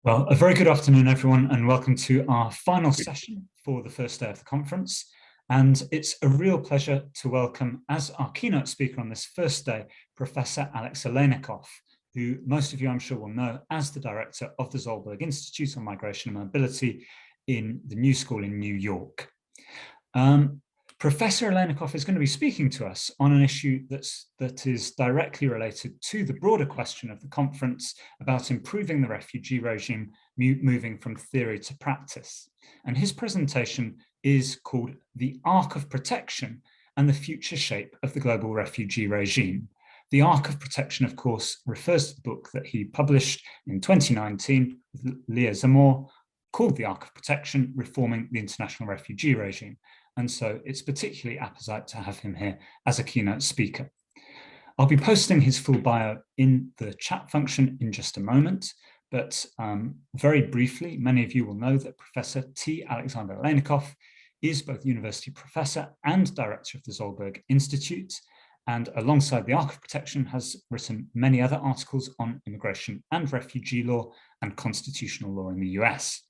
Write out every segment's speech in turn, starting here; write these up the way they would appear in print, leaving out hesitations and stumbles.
Well, a very good afternoon, everyone, and welcome to our final session for the first day of the conference. And it's a real pleasure to welcome, as our keynote speaker on this first day, Professor Aleinikoff, who most of you, I'm sure, will know as the director of the Zolberg Institute on Migration and Mobility in the New School in New York. Professor Aleinikoff is going to be speaking to us on an issue that is directly related to the broader question of the conference about improving the refugee regime, moving from theory to practice. And his presentation is called The Arc of Protection and the Future Shape of the Global Refugee Regime. The Arc of Protection, of course, refers to the book that he published in 2019 with Leah Zamor, called The Arc of Protection, Reforming the International Refugee Regime. And so it's particularly apposite to have him here as a keynote speaker. I'll be posting his full bio in the chat function in just a moment, but very briefly, many of you will know that Professor T. Alexander Aleinikoff is both university professor and director of the Zolberg Institute, and alongside the Arc of Protection has written many other articles on immigration and refugee law and constitutional law in the US.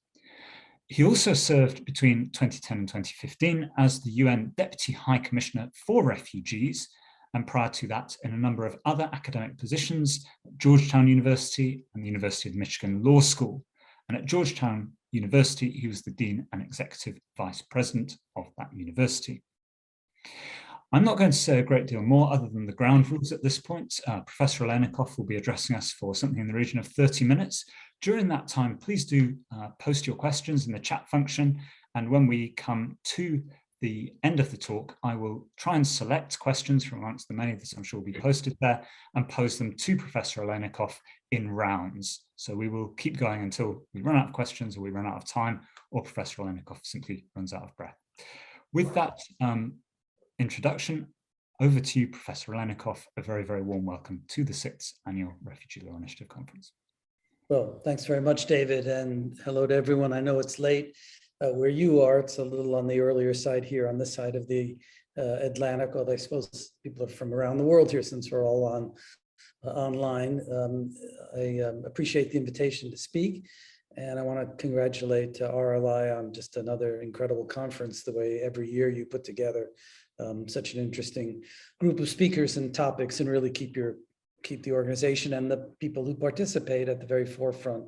He also served between 2010 and 2015 as the UN Deputy High Commissioner for Refugees, and prior to that in a number of other academic positions at Georgetown University and the University of Michigan Law School. And at Georgetown University, he was the Dean and Executive Vice President of that university. I'm not going to say a great deal more other than the ground rules at this point. Professor Aleinikoff will be addressing us for something in the region of 30 minutes. During that time, please do post your questions in the chat function. And when we come to the end of the talk, I will try and select questions from amongst the many that I'm sure will be posted there and pose them to Professor Aleinikoff in rounds. So we will keep going until we run out of questions or we run out of time or Professor Aleinikoff simply runs out of breath. With that introduction, over to you, Professor Aleinikoff. A very, very warm welcome to the 6th Annual Refugee Law Initiative Conference. Well, thanks very much, David, and hello to everyone. I know it's late where you are. It's a little on the earlier side here on this side of the Atlantic, although I suppose people are from around the world here since we're all online. I appreciate the invitation to speak, and I want to congratulate RLI on just another incredible conference, the way every year you put together such an interesting group of speakers and topics and really keep the organization and the people who participate at the very forefront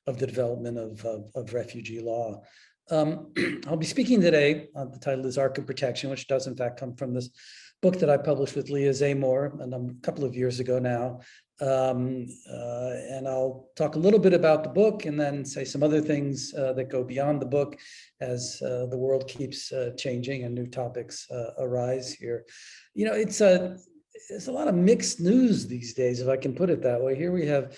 of the development of refugee law. I'll be speaking today, the title is Arc of Protection, which does in fact come from this book that I published with Leah Zamor a couple of years ago now. And I'll talk a little bit about the book and then say some other things that go beyond the book as the world keeps changing and new topics arise here. You know, there's a lot of mixed news these days, if I can put it that way. Here we have,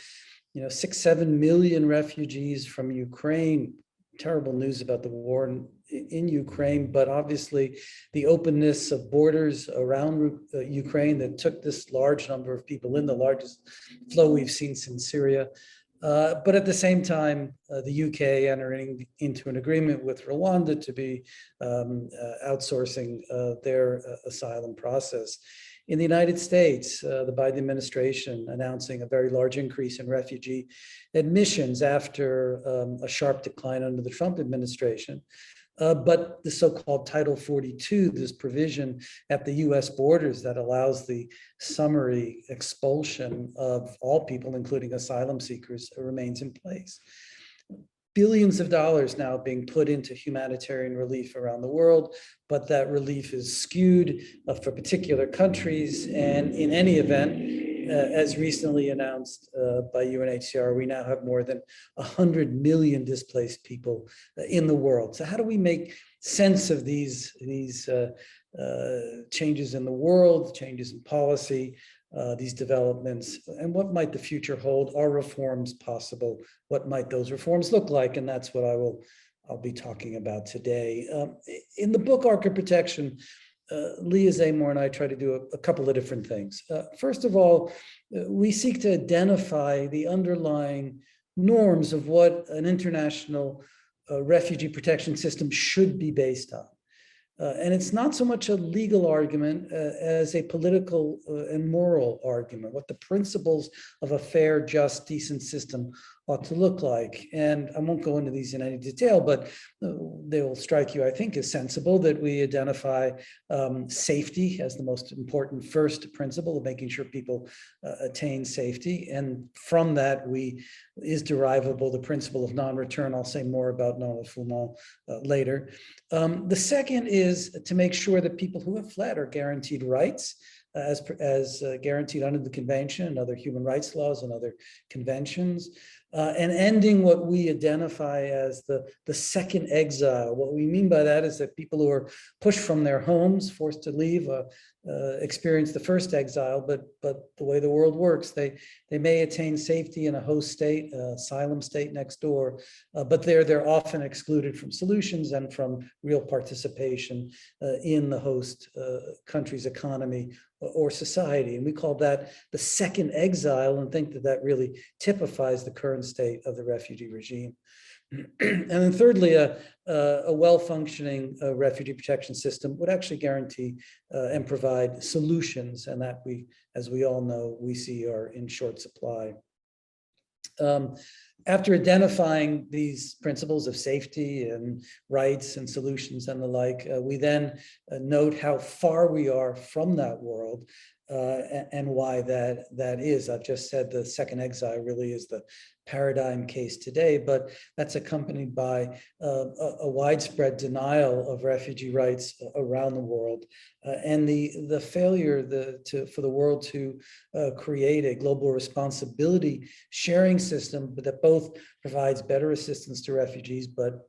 6-7 million refugees from Ukraine. Terrible news about the war in Ukraine, but obviously the openness of borders around Ukraine that took this large number of people in, the largest flow we've seen since Syria. But at the same time, the UK entering into an agreement with Rwanda to be outsourcing their asylum process. In the United States, the Biden administration announcing a very large increase in refugee admissions after a sharp decline under the Trump administration. But the so-called Title 42, this provision at the US borders that allows the summary expulsion of all people, including asylum seekers, remains in place. Billions of dollars now being put into humanitarian relief around the world, but that relief is skewed for particular countries. And in any event, as recently announced by UNHCR, we now have more than 100 million displaced people in the world. So how do we make sense of these changes in the world, changes in policy, these developments, and what might the future hold? Are reforms possible? What might those reforms look like? And that's what I'll be talking about today. In the book Arc of Protection, Leah Zamor and I try to do a couple of different things. First of all, we seek to identify the underlying norms of what an international refugee protection system should be based on. And it's not so much a legal argument as a political and moral argument, what the principles of a fair, just, decent system ought to look like. And I won't go into these in any detail, but they will strike you, I think, as sensible that we identify safety as the most important first principle of making sure people attain safety. And from that, is derivable the principle of non-return. I'll say more about non-refoulement later. The second is to make sure that people who have fled are guaranteed rights as guaranteed under the convention and other human rights laws and other conventions. And ending what we identify as the second exile. What we mean by that is that people who are pushed from their homes, forced to leave, experience the first exile, but the way the world works, they may attain safety in a host state, asylum state next door, but they're often excluded from solutions and from real participation in the host country's economy or society. And we call that the second exile, and think that that really typifies the current state of the refugee regime. And then thirdly, a well-functioning refugee protection system would actually guarantee and provide solutions, and that as we all know, we see are in short supply. After identifying these principles of safety and rights and solutions and the like, we then note how far we are from that world and why that is. I've just said the second exile really is the paradigm case today, but that's accompanied by a widespread denial of refugee rights around the world, and the failure for the world to create a global responsibility sharing system that both provides better assistance to refugees, but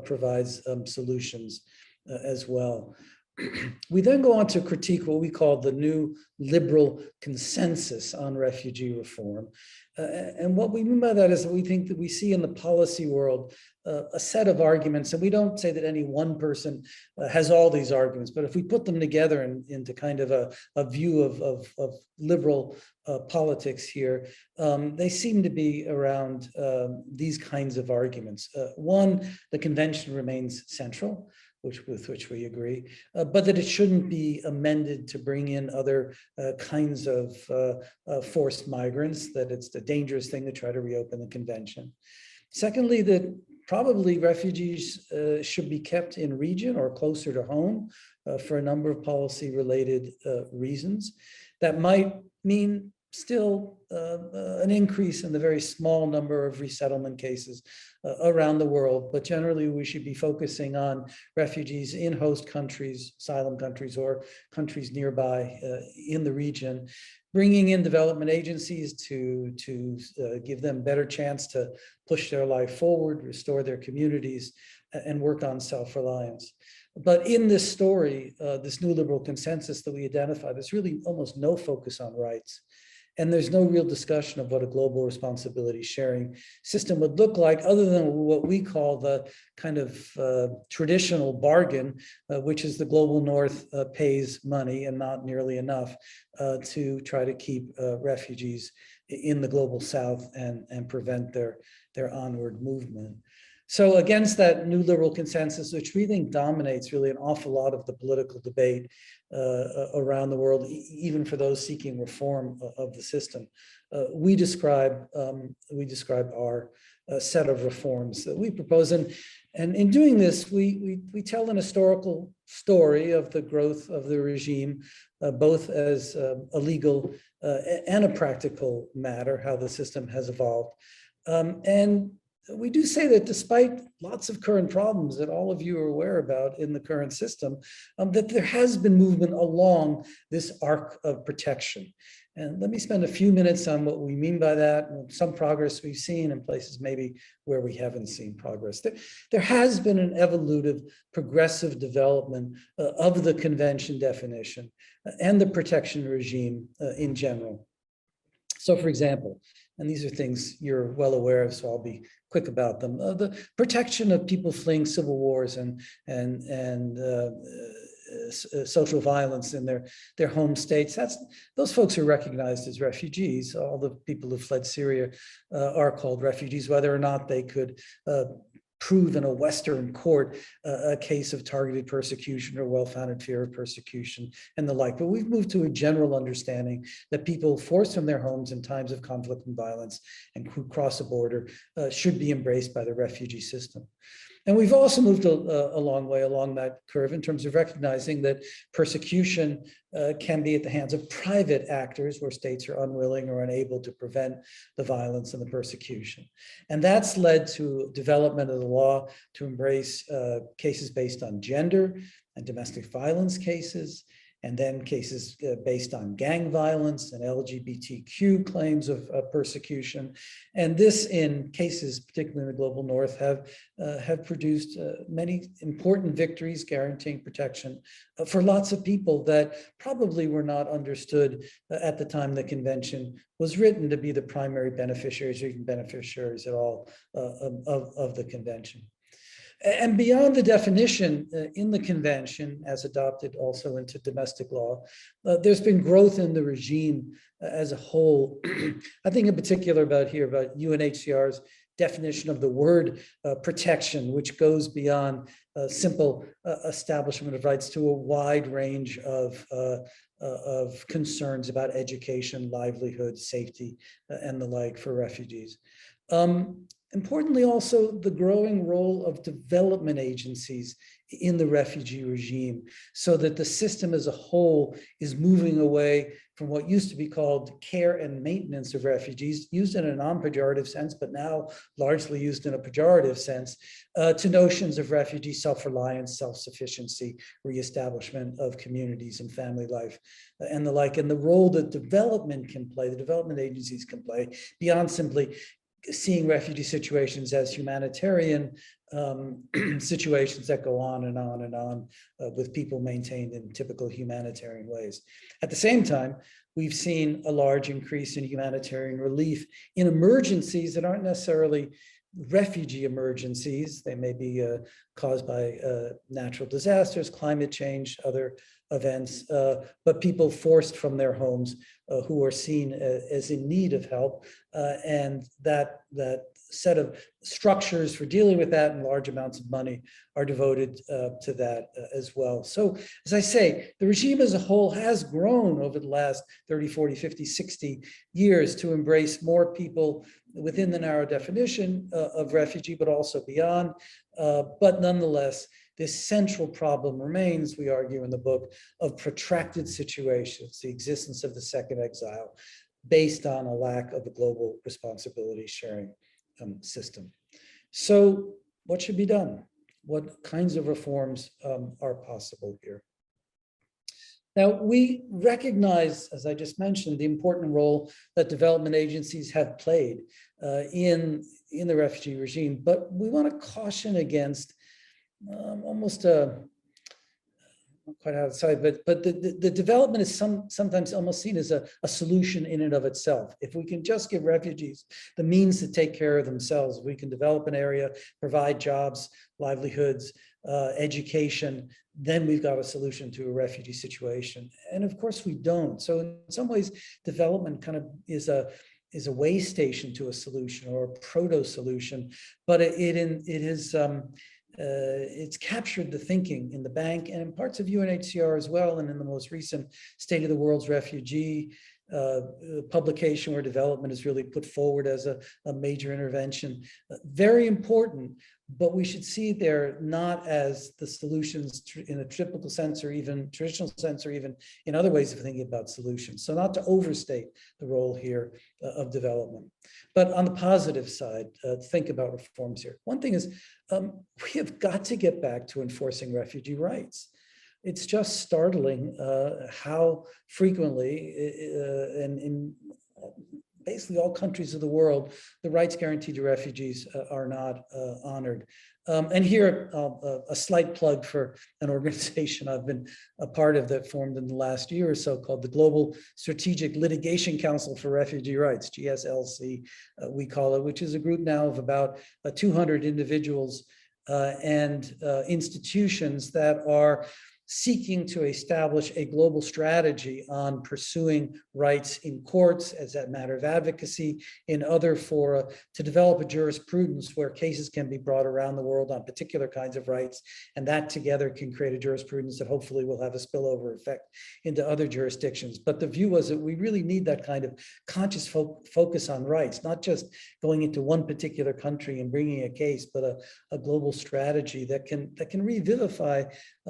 provides solutions as well. We then go on to critique what we call the new liberal consensus on refugee reform. And what we mean by that is that we think that we see in the policy world a set of arguments, and we don't say that any one person has all these arguments, but if we put them together into kind of a view of liberal politics here, they seem to be around these kinds of arguments. One, the convention remains central, with which we agree, but that it shouldn't be amended to bring in other kinds of forced migrants, that it's a dangerous thing to try to reopen the convention. Secondly, that probably refugees should be kept in region or closer to home for a number of policy-related reasons. That might mean still an increase in the very small number of resettlement cases around the world, but generally we should be focusing on refugees in host countries, asylum countries, or countries nearby in the region, bringing in development agencies to give them better chance to push their life forward, restore their communities, and work on self-reliance. But in this story, this new liberal consensus that we identify, there's really almost no focus on rights. And there's no real discussion of what a global responsibility sharing system would look like, other than what we call the kind of traditional bargain, which is the global north pays money and not nearly enough to try to keep refugees in the global south and prevent their onward movement. So against that new liberal consensus, which we think dominates really an awful lot of the political debate around the world, even for those seeking reform of the system, we describe our set of reforms that we propose. And in doing this, we tell an historical story of the growth of the regime, both as a legal and a practical matter, how the system has evolved. And we do say that despite lots of current problems that all of you are aware about in the current system, that there has been movement along this arc of protection. And let me spend a few minutes on what we mean by that, and some progress we've seen in places maybe where we haven't seen progress. There has been an evolutive, progressive development of the convention definition and the protection regime in general. So for example, and these are things you're well aware of, so I'll be quick about them. The protection of people fleeing civil wars and social violence in their home states. Those folks are recognized as refugees. All the people who fled Syria are called refugees, whether or not they could prove in a Western court a case of targeted persecution or well-founded fear of persecution and the like. But we've moved to a general understanding that people forced from their homes in times of conflict and violence and who cross a border should be embraced by the refugee system. And we've also moved a long way along that curve in terms of recognizing that persecution can be at the hands of private actors where states are unwilling or unable to prevent the violence and the persecution. And that's led to development of the law to embrace cases based on gender and domestic violence cases, and then cases based on gang violence and LGBTQ claims of persecution. And this, in cases, particularly in the global north, have produced many important victories guaranteeing protection for lots of people that probably were not understood at the time the convention was written to be the primary beneficiaries or even beneficiaries at all of the convention. And beyond the definition in the convention, as adopted also into domestic law, there's been growth in the regime as a whole. I think in particular about UNHCR's definition of the word protection, which goes beyond simple establishment of rights to a wide range of concerns about education, livelihood, safety, and the like for refugees. Importantly, also the growing role of development agencies in the refugee regime, so that the system as a whole is moving away from what used to be called care and maintenance of refugees, used in a non-pejorative sense, but now largely used in a pejorative sense, to notions of refugee self-reliance, self-sufficiency, reestablishment of communities and family life, and the like, and the role that development can play, the development agencies can play, beyond simply seeing refugee situations as humanitarian situations that go on and on and on with people maintained in typical humanitarian ways. At the same time, we've seen a large increase in humanitarian relief in emergencies that aren't necessarily refugee emergencies. They may be caused by natural disasters, climate change, other events, but people forced from their homes who are seen as in need of help. And that set of structures for dealing with that and large amounts of money are devoted to that as well. So as I say, the regime as a whole has grown over the last 30, 40, 50, 60 years to embrace more people within the narrow definition of refugee, but also beyond. But nonetheless, this central problem remains, we argue in the book, of protracted situations, the existence of the second exile, based on a lack of a global responsibility sharing system. So what should be done? What kinds of reforms are possible here? Now, we recognize, as I just mentioned, the important role that development agencies have played in the refugee regime, but we want to caution against almost not quite outside, but the development is sometimes almost seen as a solution in and of itself. If we can just give refugees the means to take care of themselves, we can develop an area, provide jobs, livelihoods, education, then we've got a solution to a refugee situation. And of course we don't. So in some ways, development kind of is a way station to a solution or a proto-solution, but it's captured the thinking in the bank and in parts of UNHCR as well, and in the most recent State of the World's Refugee publication, where development is really put forward as a major intervention. Very important, but we should see there not as the solutions in a typical sense or even traditional sense or even in other ways of thinking about solutions. So not to overstate the role here of development. But on the positive side, think about reforms here. One thing is we have got to get back to enforcing refugee rights. It's just startling how frequently and in basically all countries of the world, the rights guaranteed to refugees are not honored. And here, a slight plug for an organization I've been a part of that formed in the last year or so called the Global Strategic Litigation Council for Refugee Rights, GSLC, we call it, which is a group now of about 200 individuals and institutions that are seeking to establish a global strategy on pursuing rights in courts as a matter of advocacy, in other fora, to develop a jurisprudence where cases can be brought around the world on particular kinds of rights, and that together can create a jurisprudence that hopefully will have a spillover effect into other jurisdictions. But the view was that we really need that kind of conscious focus on rights, not just going into one particular country and bringing a case, but a global strategy that can revivify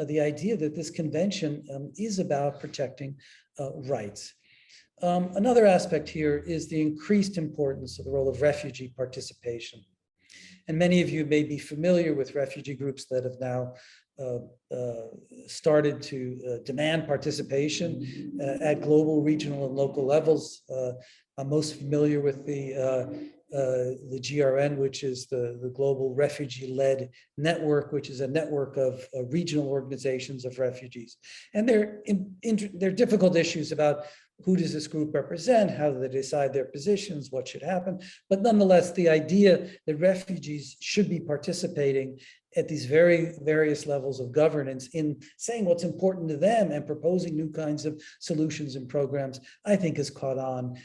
the idea that this convention is about protecting rights. Another aspect here is the increased importance of the role of refugee participation. And many of you may be familiar with refugee groups that have now started to demand participation at global, regional, and local levels. I'm most familiar with the GRN, which is the Global Refugee-Led Network, which is a network of regional organizations of refugees. And there are difficult issues about who does this group represent, how do they decide their positions, what should happen. But nonetheless, the idea that refugees should be participating at these various levels of governance in saying what's important to them and proposing new kinds of solutions and programs, I think has caught on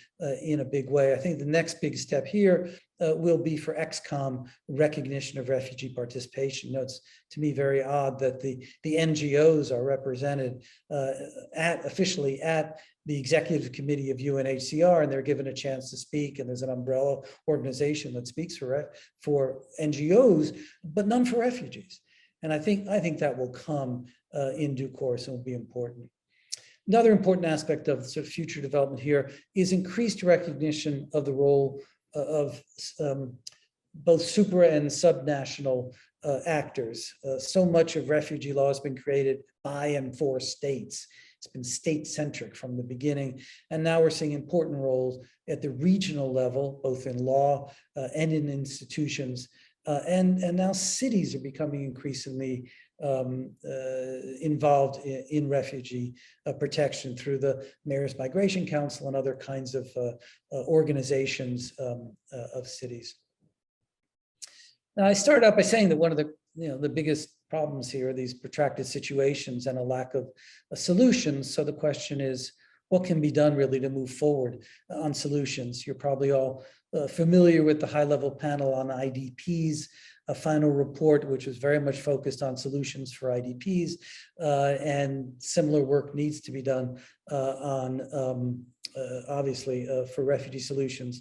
in a big way. I think the next big step here will be for XCOM recognition of refugee participation. You know, it's to me very odd that the NGOs are represented officially at the executive committee of UNHCR, and they're given a chance to speak, and there's an umbrella organization that speaks for NGOs, but none for refugees. And I think that will come in due course and will be important. Another important aspect of sort of future development here is increased recognition of the role of both supra and subnational actors. So much of refugee law has been created by and for states. It's been state-centric from the beginning. And now we're seeing important roles at the regional level, both in law and in institutions. And now cities are becoming increasingly involved in refugee protection through the Mayor's Migration Council and other kinds of organizations of cities. Now, I started out by saying that one of the biggest problems here are these protracted situations and a lack of solutions. So the question is, what can be done really to move forward on solutions? You're probably all familiar with the high-level panel on IDPs, a final report which was very much focused on solutions for IDPs, and similar work needs to be done obviously for refugee solutions.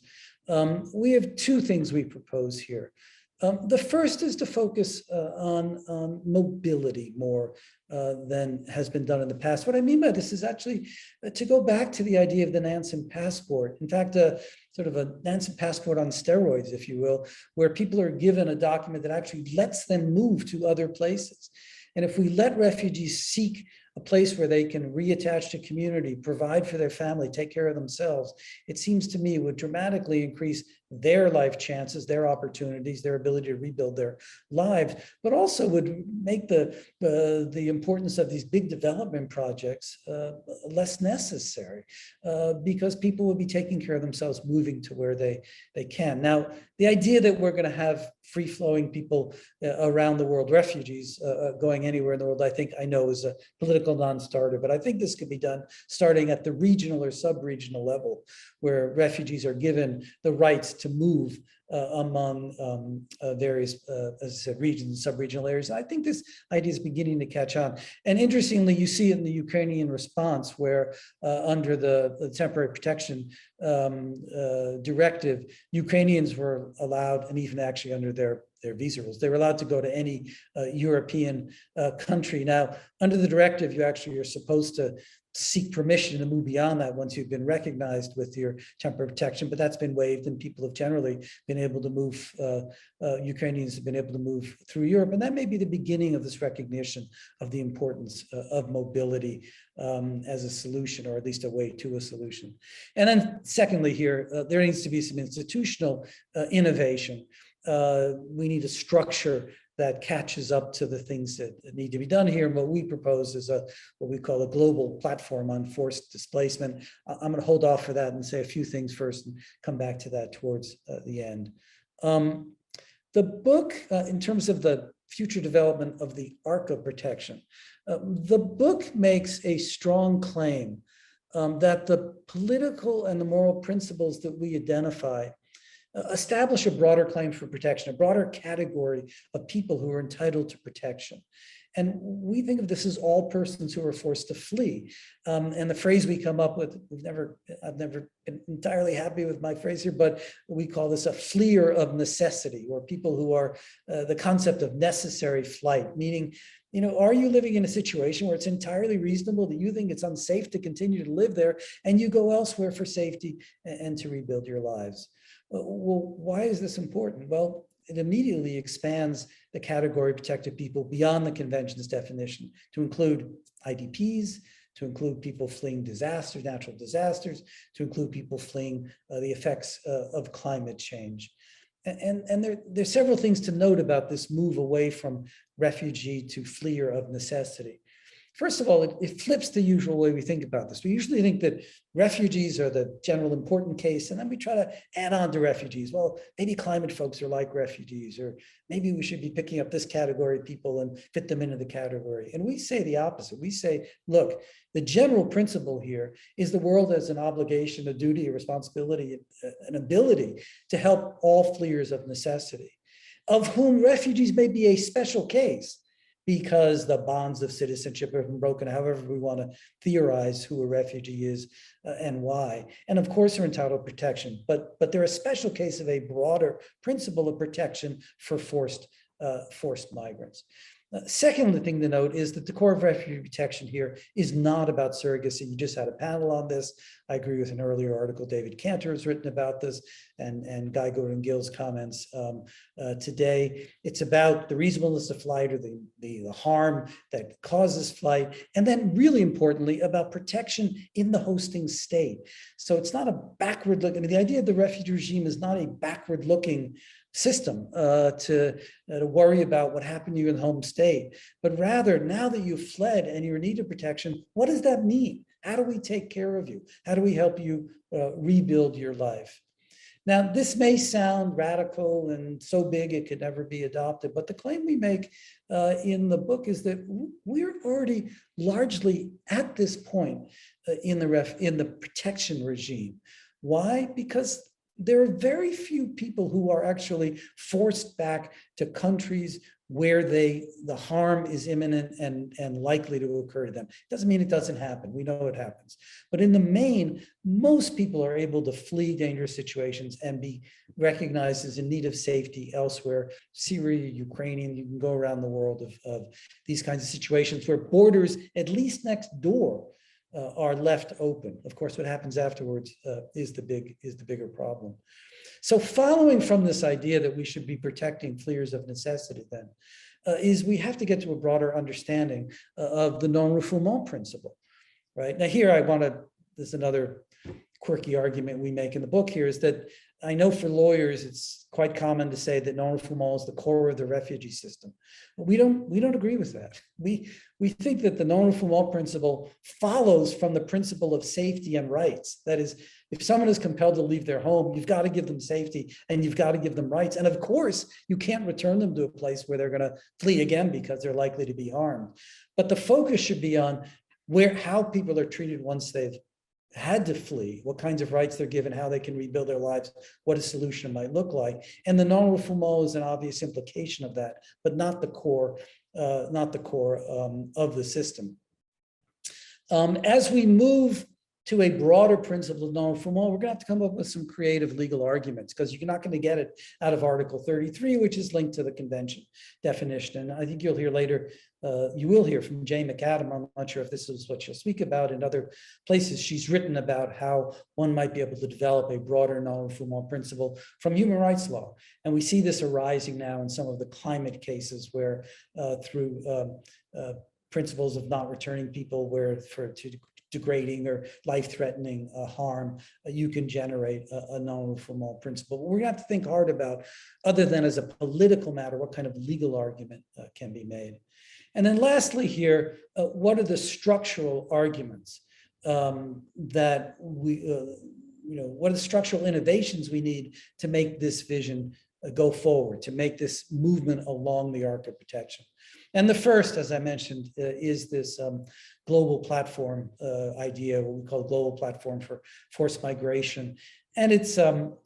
We have two things we propose here. The first is to focus on mobility more than has been done in the past. What I mean by this is actually to go back to the idea of the Nansen passport. In fact, sort of a Nansen passport on steroids, if you will, where people are given a document that actually lets them move to other places. And if we let refugees seek a place where they can reattach to community, provide for their family, take care of themselves, it seems to me would dramatically increase their life chances, their opportunities, their ability to rebuild their lives, but also would make the importance of these big development projects less necessary because people would be taking care of themselves, moving to where they can. Now, the idea that we're going to have free-flowing people around the world, refugees going anywhere in the world, I know is a political non-starter, but I think this could be done starting at the regional or sub-regional level, where refugees are given the rights to move among various, as I said, regions, sub-regional areas. And I think this idea is beginning to catch on. And interestingly, you see it in the Ukrainian response, where under the temporary protection directive, Ukrainians were allowed, and even actually under their visa rules, they were allowed to go to any European country. Now, under the directive, you actually are supposed to seek permission to move beyond that once you've been recognized with your temporary protection, but that's been waived, and people have generally been able to move, Ukrainians have been able to move through Europe. And that may be the beginning of this recognition of the importance of mobility as a solution, or at least a way to a solution. And then secondly here, there needs to be some institutional innovation. We need a structure that catches up to the things that need to be done here. And what we propose is what we call a global platform on forced displacement. I'm going to hold off for that and say a few things first and come back to that towards the end. The book, in terms of the future development of the arc of protection, The book makes a strong claim that the political and the moral principles that we identify establish a broader claim for protection, a broader category of people who are entitled to protection. And we think of this as all persons who are forced to flee. And the phrase we come up with, I've never been entirely happy with my phrase here, but we call this a fleer of necessity, or people who are the concept of necessary flight, meaning, are you living in a situation where it's entirely reasonable that you think it's unsafe to continue to live there and you go elsewhere for safety and to rebuild your lives? Well, why is this important? Well, it immediately expands the category of protected people beyond the convention's definition to include IDPs, to include people fleeing disasters, natural disasters, to include people fleeing the effects of climate change. And there's several things to note about this move away from refugee to fleer of necessity. First of all, it flips the usual way we think about this. We usually think that refugees are the general important case, and then we try to add on to refugees. Well, maybe climate folks are like refugees, or maybe we should be picking up this category of people and fit them into the category. And we say the opposite. We say, look, the general principle here is the world has an obligation, a duty, a responsibility, an ability to help all fleers of necessity, of whom refugees may be a special case, because the bonds of citizenship have been broken, however we want to theorize who a refugee is and why. And of course, they're entitled to protection, but they're a special case of a broader principle of protection for forced migrants. Second thing to note is that the core of refugee protection here is not about surrogacy. You just had a panel on this. I agree with an earlier article David Cantor has written about this, and Guy Gordon Gill's comments today. It's about the reasonableness of flight, or the harm that causes flight, and then really importantly about protection in the hosting state. So it's not a backward look. I mean, the idea of the refugee regime is not a backward looking system to worry about what happened to you in the home state, but rather, now that you've fled and you're in need of protection, what does that mean? How do we take care of you? How do we help you rebuild your life? Now, this may sound radical and so big it could never be adopted, but the claim we make in the book is that we're already largely at this point in the protection regime. Why? Because there are very few people who are actually forced back to countries where the harm is imminent and likely to occur to them. Doesn't mean it doesn't happen. We know it happens. But in the main, most people are able to flee dangerous situations and be recognized as in need of safety elsewhere. Syria, Ukrainian, you can go around the world of these kinds of situations where borders, at least next door, are left open. Of course, what happens afterwards is the bigger problem. So following from this idea that we should be protecting fleers of necessity then, is we have to get to a broader understanding of the non-refoulement principle, right? Now here there's another quirky argument we make in the book here, is that I know for lawyers, it's quite common to say that non-refoulement is the core of the refugee system. But we don't agree with that. We think that the non-refoulement principle follows from the principle of safety and rights. That is, if someone is compelled to leave their home, you've got to give them safety and you've got to give them rights. And of course, you can't return them to a place where they're going to flee again because they're likely to be harmed. But the focus should be on how people are treated once they've had to flee, what kinds of rights they're given, how they can rebuild their lives, what a solution might look like. And the non-refoulement is an obvious implication of that, but not the core of the system. As we move to a broader principle of non-refoulement, we're going to have to come up with some creative legal arguments, because you're not going to get it out of Article 33, which is linked to the convention definition. And I think you'll hear later, you will hear from Jane McAdam. I'm not sure if this is what she'll speak about. In other places, she's written about how one might be able to develop a broader non-refoulement principle from human rights law. And we see this arising now in some of the climate cases where through principles of not returning people to degrading or life-threatening harm, you can generate a non-refoulement principle. But we're going to have to think hard about, other than as a political matter, what kind of legal argument can be made. And then lastly here, what are the structural arguments that what are the structural innovations we need to make this vision go forward, to make this movement along the arc of protection? And the first, as I mentioned, is this global platform idea, what we call global platform for forced migration. And it's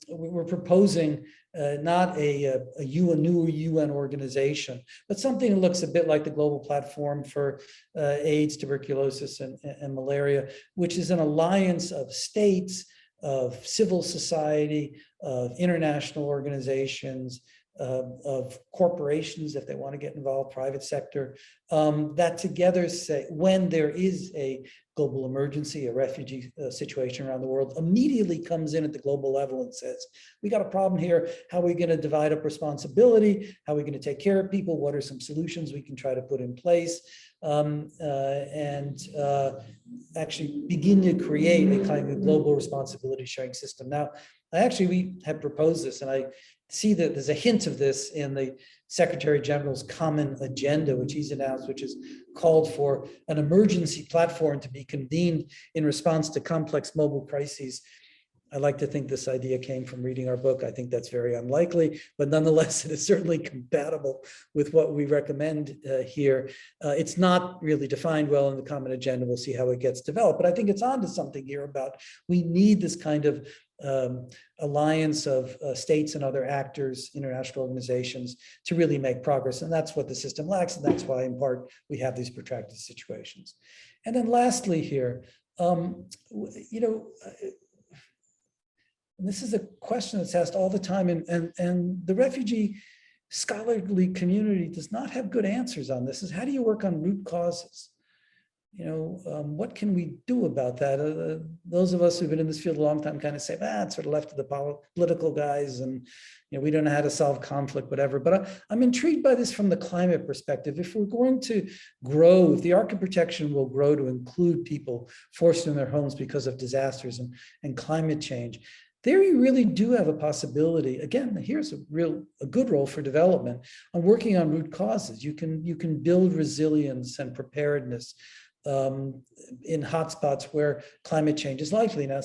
we're proposing not a new UN organization, but something that looks a bit like the global platform for AIDS, tuberculosis, and malaria, which is an alliance of states, of civil society, of international organizations, of corporations, if they want to get involved, private sector, that together say, when there is a global emergency, a refugee situation around the world, immediately comes in at the global level and says, we got a problem here. How are we going to divide up responsibility? How are we going to take care of people? What are some solutions we can try to put in place? Actually begin to create a kind of global responsibility sharing system. Now, we have proposed this, and I see that there's a hint of this in the Secretary General's common agenda, which he's announced, which is called for an emergency platform to be convened in response to complex mobile crises. I like to think this idea came from reading our book. I think that's very unlikely, but nonetheless, it is certainly compatible with what we recommend here. It's not really defined well in the common agenda. We'll see how it gets developed, but I think it's onto something here about we need this kind of alliance of states and other actors, international organizations, to really make progress. And that's what the system lacks. And that's why, in part, we have these protracted situations. And then lastly here, and this is a question that's asked all the time, and the refugee scholarly community does not have good answers on this, is how do you work on root causes? What can we do about that? Those of us who've been in this field a long time kind of say, it's sort of left to the political guys, and we don't know how to solve conflict, whatever. But I'm intrigued by this from the climate perspective. If we're going to grow, if the arc of protection will grow to include people forced from their homes because of disasters and climate change, there you really do have a possibility. Again, here's a good role for development on working on root causes. You can build resilience and preparedness in hotspots where climate change is likely. Now,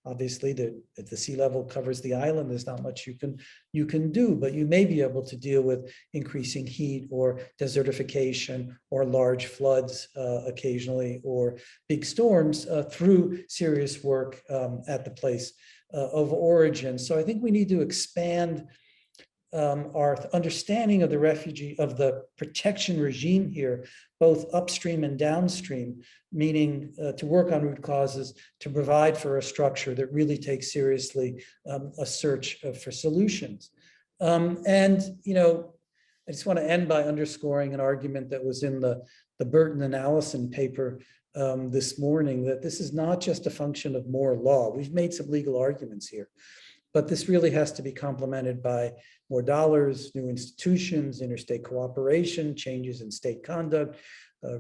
obviously, if the sea level covers the island, there's not much you can do, but you may be able to deal with increasing heat or desertification or large floods occasionally, or big storms through serious work at the place of origin. So I think we need to expand our understanding of the protection regime here, both upstream and downstream, meaning to work on root causes, to provide for a structure that really takes seriously a search for solutions. I just want to end by underscoring an argument that was in the Burton and Allison paper this morning, that this is not just a function of more law. We've made some legal arguments here, but this really has to be complemented by more dollars, new institutions, interstate cooperation, changes in state conduct,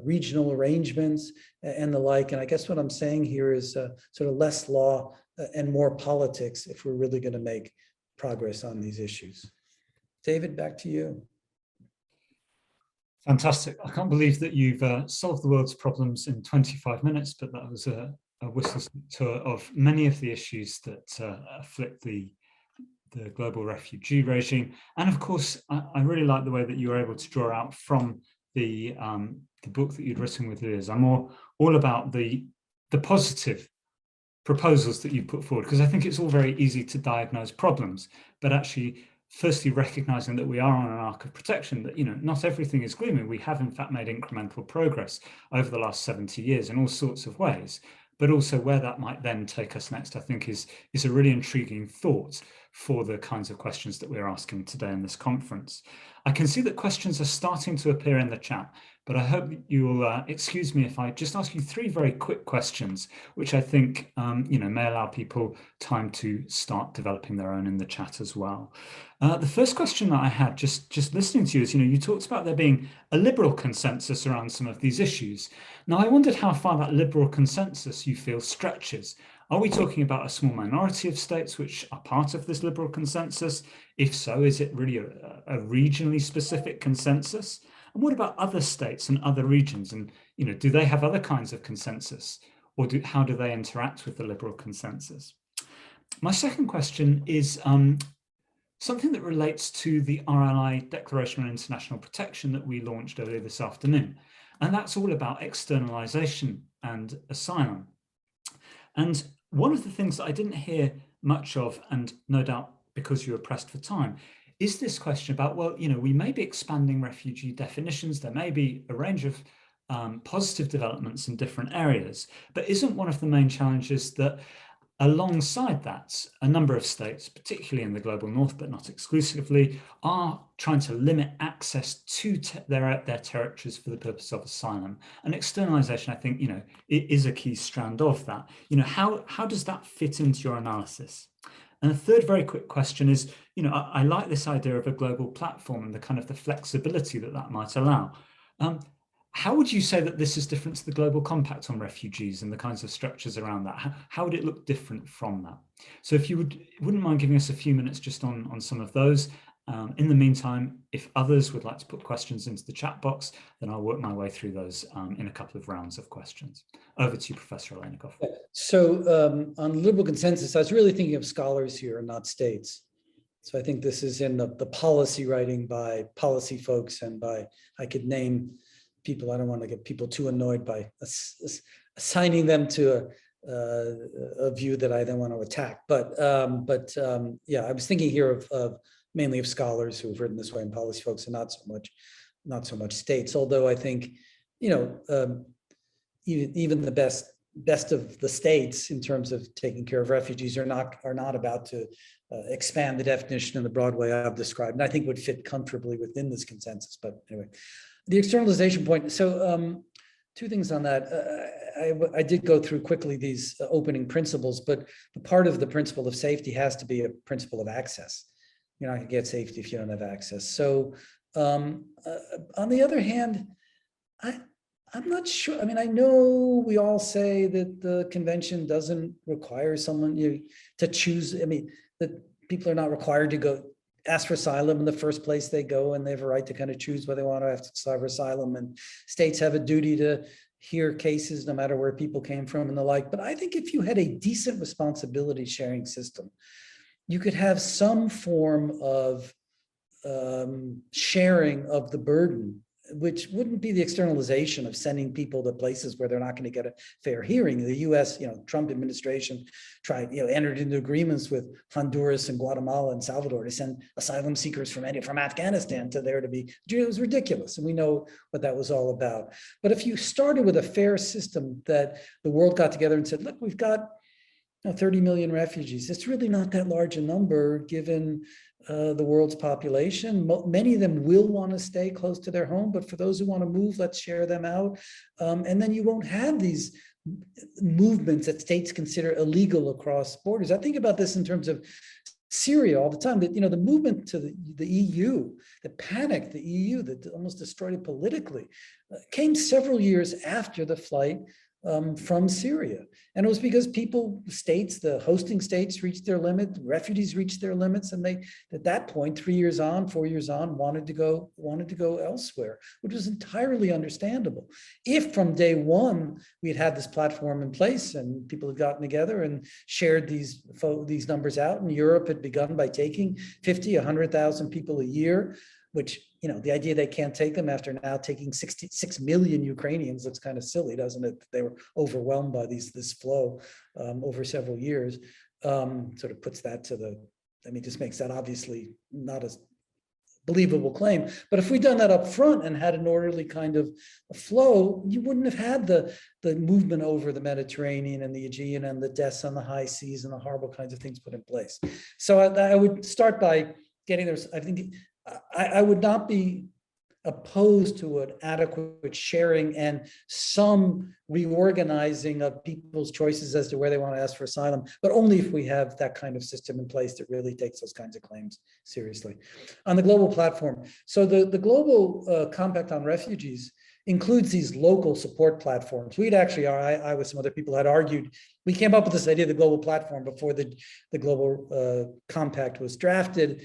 regional arrangements, and the like. And I guess what I'm saying here is sort of less law and more politics if we're really going to make progress on these issues. David, back to you. Fantastic. I can't believe that you've solved the world's problems in 25 minutes, but that was a whistle tour of many of the issues that afflict the global refugee regime. And of course, I really like the way that you were able to draw out from the book that you'd written with Liz. I'm all about the positive proposals that you put forward, because I think it's all very easy to diagnose problems, but actually, firstly, recognizing that we are on an arc of protection, that not everything is gloomy. We have in fact made incremental progress over the last 70 years in all sorts of ways, but also where that might then take us next, I think is a really intriguing thought for the kinds of questions that we're asking today in this conference. I can see that questions are starting to appear in the chat, but I hope you will excuse me if I just ask you 3 very quick questions, which I think may allow people time to start developing their own in the chat as well. The first question that I had, just listening to you, is you talked about there being a liberal consensus around some of these issues. Now, I wondered how far that liberal consensus you feel stretches. Are we talking about a small minority of states which are part of this liberal consensus? If so, is it really a regionally specific consensus? And what about other states and other regions? And do they have other kinds of consensus, or how do they interact with the liberal consensus? My second question is something that relates to the RLI Declaration on International Protection that we launched earlier this afternoon. And that's all about externalization and asylum. And one of the things that I didn't hear much of, and no doubt because you were pressed for time, is this question about, well, we may be expanding refugee definitions, there may be a range of positive developments in different areas, but isn't one of the main challenges that alongside that, a number of states, particularly in the global north, but not exclusively, are trying to limit access to their territories for the purpose of asylum. And externalization, I think, it is a key strand of that. How does that fit into your analysis? And the third very quick question is, I like this idea of a global platform and the kind of the flexibility that might allow. How would you say that this is different to the Global Compact on refugees and the kinds of structures around that? How would it look different from that? So if you wouldn't mind giving us a few minutes just on some of those. In the meantime, if others would like to put questions into the chat box, then I'll work my way through those in a couple of rounds of questions. Over to you, Professor Aleinikoff. So on liberal consensus, I was really thinking of scholars here and not states. So I think this is in the policy writing by policy folks and by, I could name people. I don't want to get people too annoyed by assigning them to a view that I then want to attack. But yeah, I was thinking here of mainly of scholars who've written this way and policy folks, and not so much states. Although I think even the best of the states in terms of taking care of refugees are not about to expand the definition in the broad way I've described, and I think would fit comfortably within this consensus. But anyway. The externalization point. So two things on that. I did go through quickly these opening principles, but the part of the principle of safety has to be a principle of access. You're not going to get safety if you don't have access. So on the other hand, I'm not sure. I mean, I know we all say that the convention doesn't require someone to choose. I mean, that people are not required to go ask for asylum in the first place they go, and they have a right to kind of choose whether they want to ask for asylum, and states have a duty to hear cases no matter where people came from and the like. But I think if you had a decent responsibility sharing system, you could have some form of sharing of the burden, which wouldn't be the externalization of sending people to places where they're not going to get a fair hearing. The U.S., Trump administration entered into agreements with Honduras and Guatemala and Salvador to send asylum seekers from Afghanistan to there to be. It was ridiculous, and we know what that was all about. But if you started with a fair system that the world got together and said, look, we've got 30 million refugees. It's really not that large a number given the world's population. Many of them will want to stay close to their home, but for those who want to move, let's share them out. And then you won't have these movements that states consider illegal across borders. I think about this in terms of Syria all the time, that the movement to the EU, that panicked the EU, that almost destroyed it politically, came several years after the flight from Syria. And it was because the hosting states reached their limit, refugees reached their limits, and they, at that point, 4 years on, wanted to go elsewhere, which was entirely understandable. If from day one we had this platform in place and people had gotten together and shared these numbers out, and Europe had begun by taking 50, 100,000 people a year, which, the idea they can't take them after now taking 66 million Ukrainians looks kind of silly, doesn't it? They were overwhelmed by this flow over several years. Sort of puts that just makes that obviously not a believable claim. But if we'd done that up front and had an orderly kind of flow, you wouldn't have had the movement over the Mediterranean and the Aegean and the deaths on the high seas and the horrible kinds of things put in place. So I would start by getting there. I think I would not be opposed to an adequate sharing and some reorganizing of people's choices as to where they want to ask for asylum, but only if we have that kind of system in place that really takes those kinds of claims seriously. On the global platform, so the global compact on refugees includes these local support platforms. I with some other people had argued, we came up with this idea of the global platform before the global compact was drafted.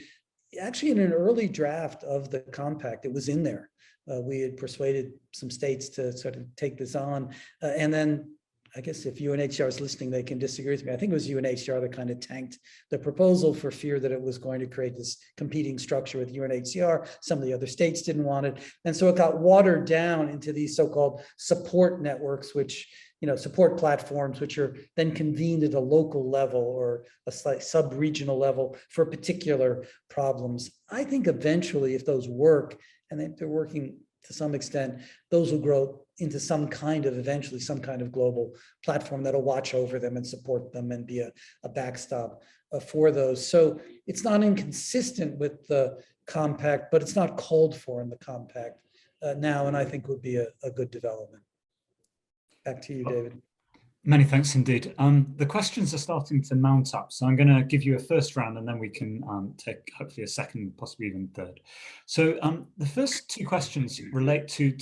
Actually, in an early draft of the compact, it was in there. We had persuaded some states to sort of take this on. And then I guess if UNHCR is listening, they can disagree with me. I think it was UNHCR that kind of tanked the proposal for fear that it was going to create this competing structure with UNHCR. Some of the other states didn't want it. And so it got watered down into these so-called support networks, which, support platforms, which are then convened at a local level or a slight sub-regional level for particular problems. I think eventually, if those work, and they're working to some extent, those will grow into eventually some kind of global platform that'll watch over them and support them and be a backstop for those. So it's not inconsistent with the compact, but it's not called for in the compact now, and I think would be a good development. Back to you, David. Many thanks indeed. The questions are starting to mount up, so I'm going to give you a first round and then we can take hopefully a second, possibly even third. So the first two questions relate to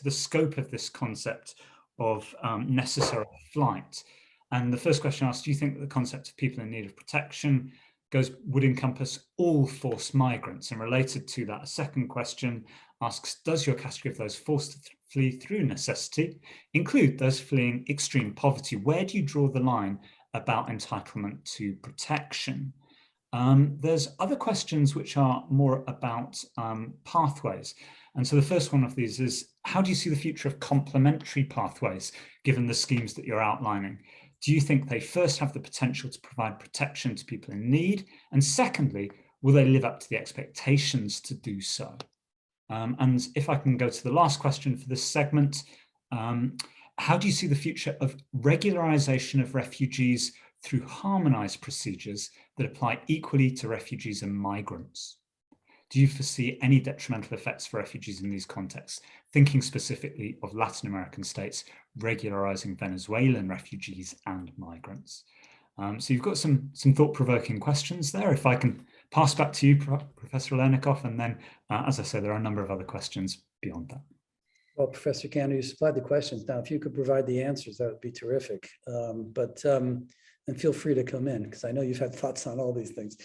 the scope of this concept of necessary flight. And the first question asks, do you think that the concept of people in need of protection would encompass all forced migrants? And related to that, a second question asks, does your category of those forced to flee through necessity include those fleeing extreme poverty? Where do you draw the line about entitlement to protection? There's other questions which are more about pathways. And so the first one of these is, how do you see the future of complementary pathways, given the schemes that you're outlining? Do you think they first have the potential to provide protection to people in need? And secondly, will they live up to the expectations to do so? And if I can go to the last question for this segment, how do you see the future of regularization of refugees through harmonized procedures that apply equally to refugees and migrants? Do you foresee any detrimental effects for refugees in these contexts? Thinking specifically of Latin American states regularizing Venezuelan refugees and migrants. So you've got some thought-provoking questions there. If I can pass back to you, Professor Aleinikoff, and then, as I said, there are a number of other questions beyond that. Well, Professor Kanu, you supplied the questions. Now, if you could provide the answers, that would be terrific. And feel free to come in, because I know you've had thoughts on all these things.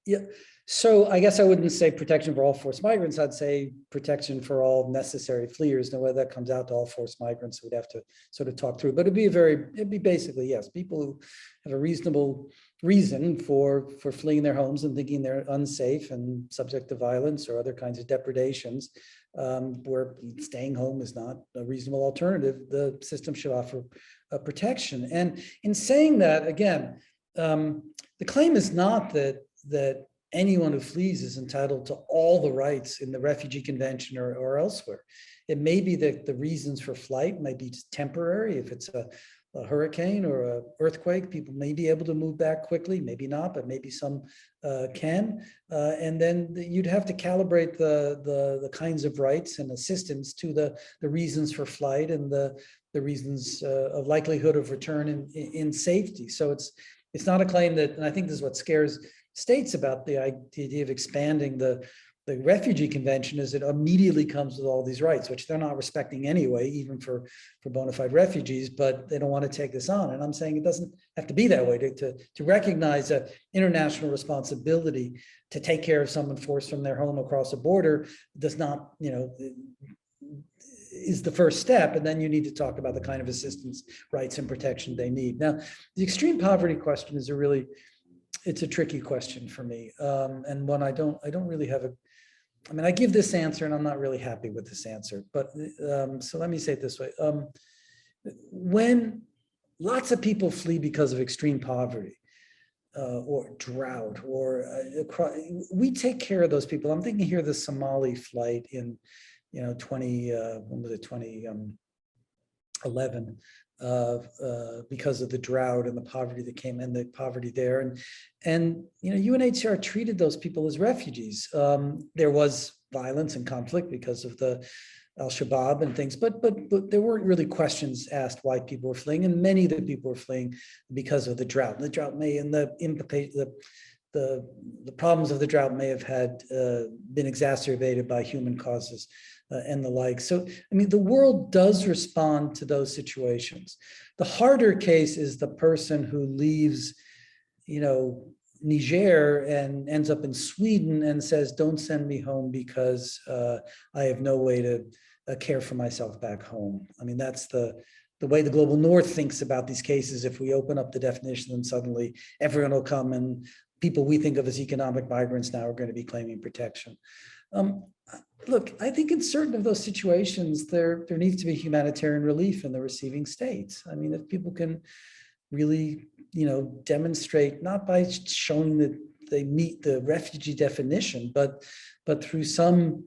Yeah. So I guess I wouldn't say protection for all forced migrants. I'd say protection for all necessary fleers. Now, whether that comes out to all forced migrants, we'd have to sort of talk through. But it'd be basically, yes, people who have a reasonable reason for fleeing their homes and thinking they're unsafe and subject to violence or other kinds of depredations, where staying home is not a reasonable alternative. The system should offer protection. And in saying that, again, the claim is not that anyone who flees is entitled to all the rights in the Refugee Convention or elsewhere. It may be that the reasons for flight might be temporary. If it's a hurricane or an earthquake, people may be able to move back quickly, maybe not, but maybe some can. And then you'd have to calibrate the kinds of rights and assistance to the reasons for flight and the reasons of likelihood of return in safety. So it's not a claim that, and I think this is what scares states about the idea of expanding the Refugee Convention, is it immediately comes with all these rights, which they're not respecting anyway, even for bona fide refugees, but they don't want to take this on. And I'm saying it doesn't have to be that way. To recognize an international responsibility to take care of someone forced from their home across a border does not, is the first step. And then you need to talk about the kind of assistance, rights, and protection they need. Now, the extreme poverty question is it's a tricky question for me, and one I don't really have I give this answer and I'm not really happy with this answer, but so let me say it this way. When lots of people flee because of extreme poverty or drought, or we take care of those people. I'm thinking here the Somali flight in 2011, because of the drought and the poverty that came and the poverty there. And UNHCR treated those people as refugees. There was violence and conflict because of the Al-Shabaab and things, but there weren't really questions asked why people were fleeing, and many of the people were fleeing because of the drought. The drought the problems of the drought may have been exacerbated by human causes and the like. So, the world does respond to those situations. The harder case is the person who leaves, Niger and ends up in Sweden and says, don't send me home because I have no way to care for myself back home. That's the the way the global north thinks about these cases. If we open up the definition, then suddenly everyone will come, and people we think of as economic migrants now are going to be claiming protection. Look, I think in certain of those situations, there needs to be humanitarian relief in the receiving states. I mean, if people can really, demonstrate, not by showing that they meet the refugee definition, but through some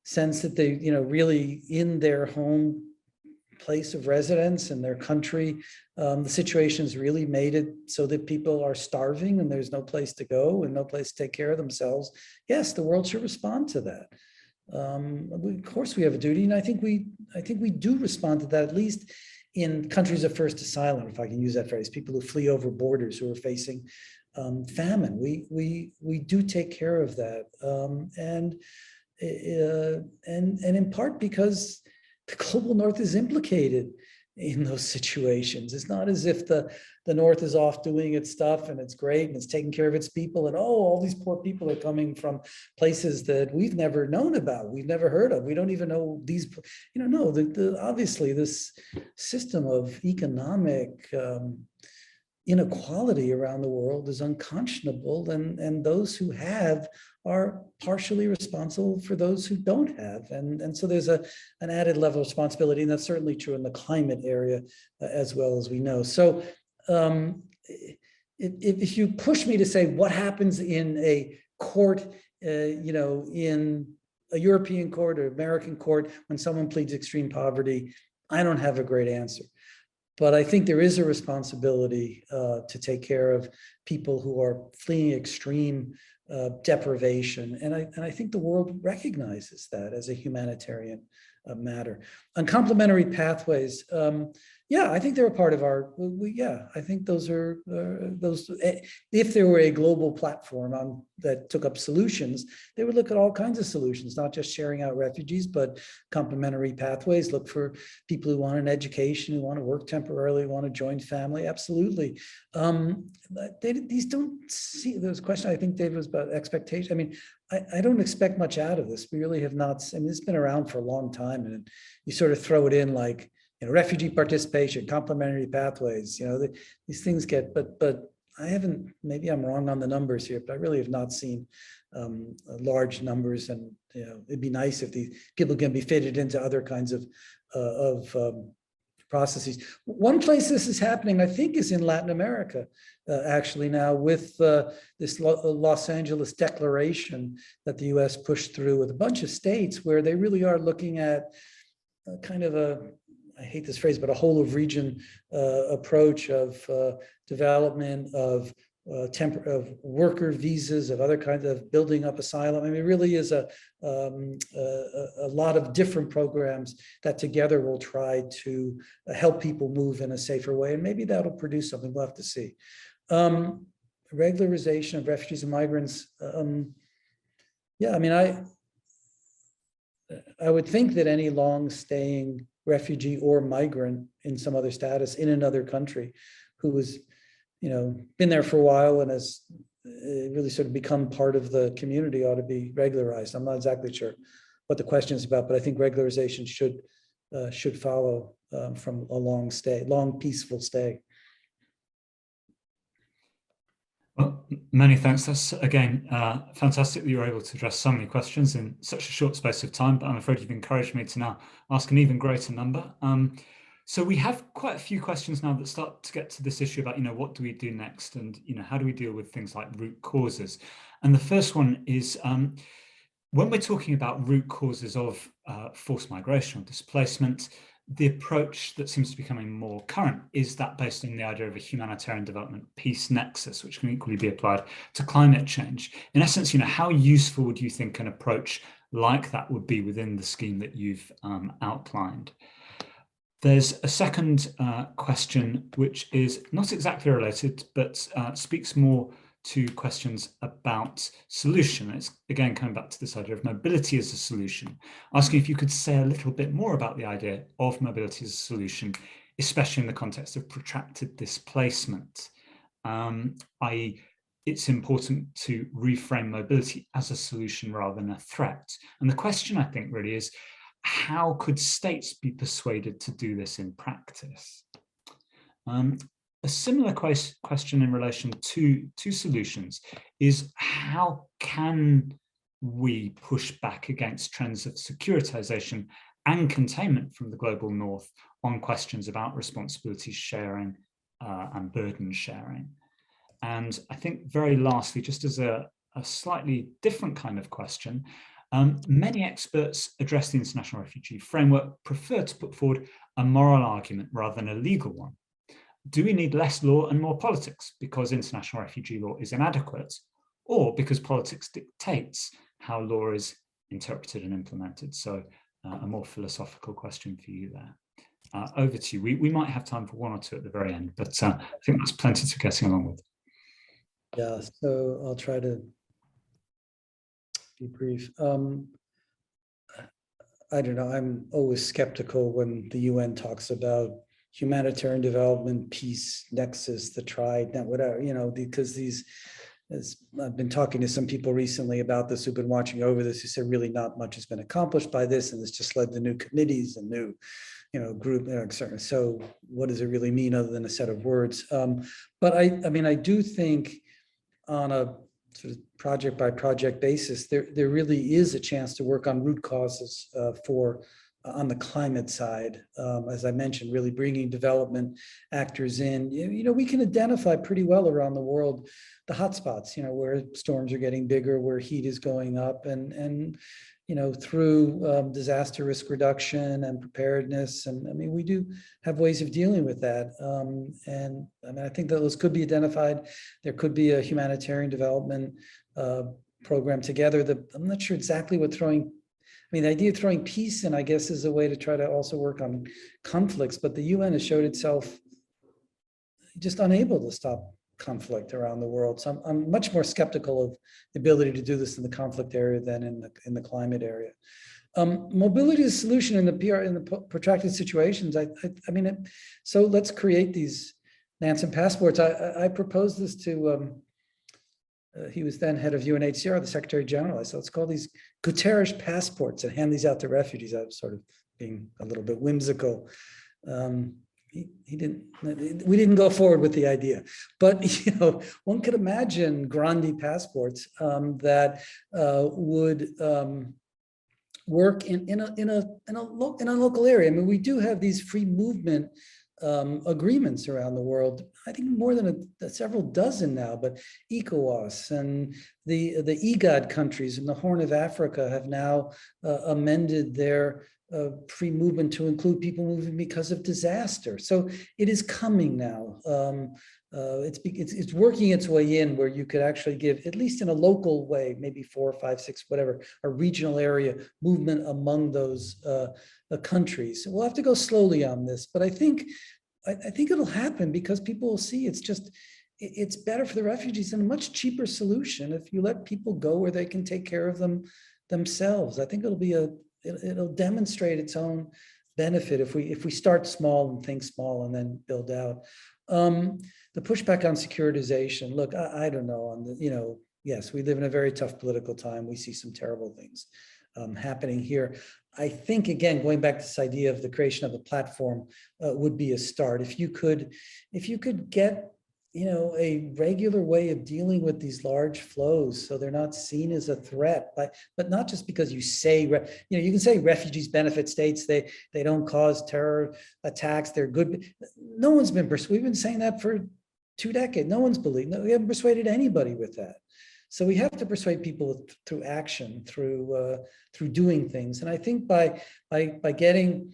sense that they, really in their home place of residence and their country, the situation's really made it so that people are starving and there's no place to go and no place to take care of themselves. Yes, the world should respond to that. Of course, we have a duty, and I think we do respond to that, at least in countries of first asylum, if I can use that phrase, people who flee over borders, who are facing famine. We do take care of that, and in part because the global north is implicated in those situations. It's not as if the north is off doing its stuff and it's great and it's taking care of its people, and all these poor people are coming from places that we've never known about, we've never heard of, we don't even know these, no, obviously this system of economic inequality around the world is unconscionable, and those who have are partially responsible for those who don't have, and so there's an added level of responsibility, and that's certainly true in the climate area as well, as we know. So if you push me to say what happens in a court, in a European court or American court when someone pleads extreme poverty, I don't have a great answer. But I think there is a responsibility to take care of people who are fleeing extreme deprivation. And I think the world recognizes that as a humanitarian matter. On complementary pathways, I think they're a part of our, I think those are, if there were a global platform that took up solutions, they would look at all kinds of solutions, not just sharing out refugees, but complementary pathways, look for people who want an education, who want to work temporarily, want to join family, absolutely. These don't see, there was a question, I think, David, was about expectation. I mean, I don't expect much out of this. We really have not, I mean, it's been around for a long time, and you sort of throw it in like, refugee participation, complementary pathways, these things get, but I haven't, maybe I'm wrong on the numbers here, but I really have not seen large numbers, and it'd be nice if these people can be fitted into other kinds of processes. One place this is happening, I think, is in Latin America, actually now, with this Los Angeles declaration that the US pushed through with a bunch of states, where they really are looking at kind of a, I hate this phrase, but a whole of region approach of development of worker visas, of other kinds of building up asylum. I mean, it really is a lot of different programs that together will try to help people move in a safer way, and maybe that'll produce something. We'll have to see. Regularization of refugees and migrants. I mean, I would think that any long-staying refugee or migrant in some other status in another country who has, been there for a while and has really sort of become part of the community ought to be regularized. I'm not exactly sure what the question is about, but I think regularization should follow from a long peaceful stay. Well, many thanks. That's, again, fantastic that you were able to address so many questions in such a short space of time, but I'm afraid you've encouraged me to now ask an even greater number. So we have quite a few questions now that start to get to this issue about, what do we do next? And, how do we deal with things like root causes? And the first one is, when we're talking about root causes of forced migration or displacement, the approach that seems to be becoming more current is that based on the idea of a humanitarian development peace nexus, which can equally be applied to climate change. In essence, how useful do you think an approach like that would be within the scheme that you've outlined? There's a second question, which is not exactly related, but speaks more to questions about solution. It's again coming back to this idea of mobility as a solution, asking if you could say a little bit more about the idea of mobility as a solution, especially in the context of protracted displacement, i.e. it's important to reframe mobility as a solution rather than a threat. And the question, I think, really is, how could states be persuaded to do this in practice? A similar question in relation to solutions is, how can we push back against trends of securitization and containment from the global north on questions about responsibility sharing and burden sharing? And I think very lastly, just as a slightly different kind of question, many experts address the international refugee framework prefer to put forward a moral argument rather than a legal one. Do we need less law and more politics because international refugee law is inadequate, or because politics dictates how law is interpreted and implemented? So a more philosophical question for you there. Over to you. We might have time for one or two at the very end, but I think that's plenty to getting along with. Yeah, so I'll try to be brief. I don't know, I'm always skeptical when the UN talks about humanitarian development, peace, nexus, the triad, whatever, because these, as I've been talking to some people recently about this who've been watching over this, who said really not much has been accomplished by this, and it's just led to new committees and new, group, so what does it really mean other than a set of words? But I mean, I do think on a sort of project by project basis, there really is a chance to work on root causes on the climate side. As I mentioned, really bringing development actors in. We can identify pretty well around the world the hotspots, where storms are getting bigger, where heat is going up, and through disaster risk reduction and preparedness. And I mean, we do have ways of dealing with that. And I mean, I think that those could be identified. There could be a humanitarian development program together. I'm not sure exactly what the idea of throwing peace in, I guess, is a way to try to also work on conflicts, but the UN has showed itself just unable to stop conflict around the world. So I'm much more skeptical of the ability to do this in the conflict area than in the climate area. Mobility is a solution in the protracted situations. I mean, so let's create these Nansen passports. I proposed this to, he was then head of UNHCR, the Secretary General. I said, let's call these Guterres passports and hand these out to refugees. I was sort of being a little bit whimsical. We didn't go forward with the idea, but one could imagine grande passports that would work in a local area. I mean, we do have these free movement agreements around the world. I think more than several dozen now, but ECOWAS and the IGAD countries in the Horn of Africa have now amended their free movement to include people moving because of disaster. So it is coming now. It's working its way in where you could actually give, at least in a local way, maybe 4, 5, 6, whatever, a regional area movement among those countries. We'll have to go slowly on this, but I think it'll happen because people will see it's better for the refugees and a much cheaper solution if you let people go where they can take care of themselves. I think it'll demonstrate its own benefit if we start small and think small and then build out. The pushback on securitization. Look, I don't know. Yes, we live in a very tough political time. We see some terrible things happening here. I think, again, going back to this idea of the creation of a platform would be a start. If you could get a regular way of dealing with these large flows so they're not seen as a threat, but not just because you say, you can say refugees benefit states, they don't cause terror attacks, they're good. No one's been persuaded. We've been saying that for 2 decades. No one's believed. No, we haven't persuaded anybody with that. So we have to persuade people through action, through doing things. And I think by getting,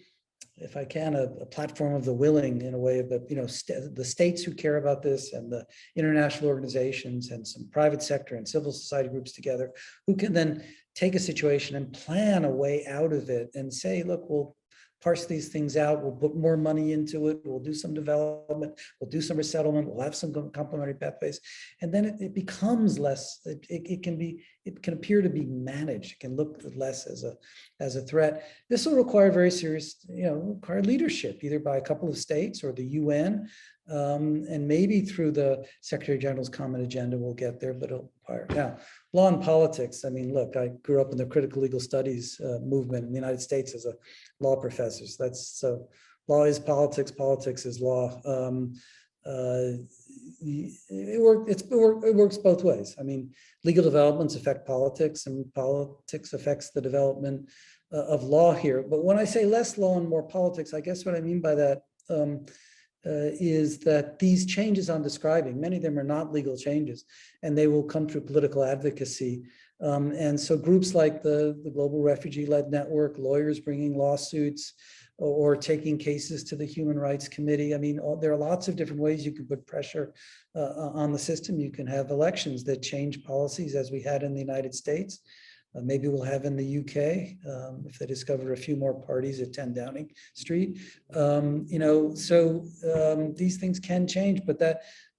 if I can, a platform of the willing in a way of the states who care about this and the international organizations and some private sector and civil society groups together who can then take a situation and plan a way out of it and say, look, we'll parse these things out, we'll put more money into it, we'll do some development, we'll do some resettlement, we'll have some complementary pathways, and then it becomes less, it it can appear to be managed. It can look less as a threat. This will require very serious, require leadership, either by a couple of states or the UN, and maybe through the Secretary General's common agenda we'll get there, but it'll require. Now, law and politics. I mean, look, I grew up in the critical legal studies movement in the United States as a law professor. So law is politics, politics is law. It works both ways. I mean, legal developments affect politics, and politics affects the development of law here. But when I say less law and more politics, I guess what I mean by that is that these changes I'm describing, many of them are not legal changes, and they will come through political advocacy. And so groups like the Global Refugee-Led Network, lawyers bringing lawsuits, or taking cases to the Human Rights Committee. I mean, there are lots of different ways you can put pressure on the system. You can have elections that change policies, as we had in the United States. Maybe we'll have in the UK if they discover a few more parties at 10 Downing Street. These things can change, but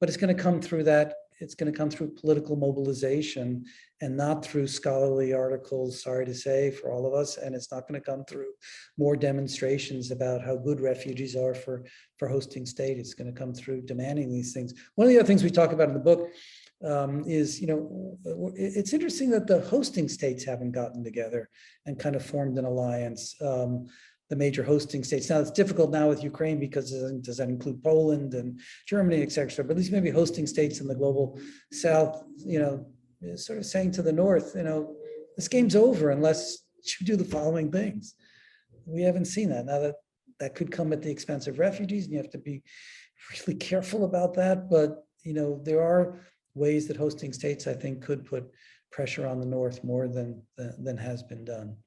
it's going to come through that. It's going to come through political mobilization and not through scholarly articles, sorry to say, for all of us. And it's not going to come through more demonstrations about how good refugees are for hosting state. It's going to come through demanding these things. One of the other things we talk about in the book is, it's interesting that the hosting states haven't gotten together and kind of formed an alliance. The major hosting states. Now it's difficult now with Ukraine because does that include Poland and Germany, et cetera, but at least maybe hosting states in the global South, sort of saying to the North, this game's over unless you do the following things. We haven't seen that. Now that could come at the expense of refugees, and you have to be really careful about that. But, there are ways that hosting states, I think, could put pressure on the North more than has been done.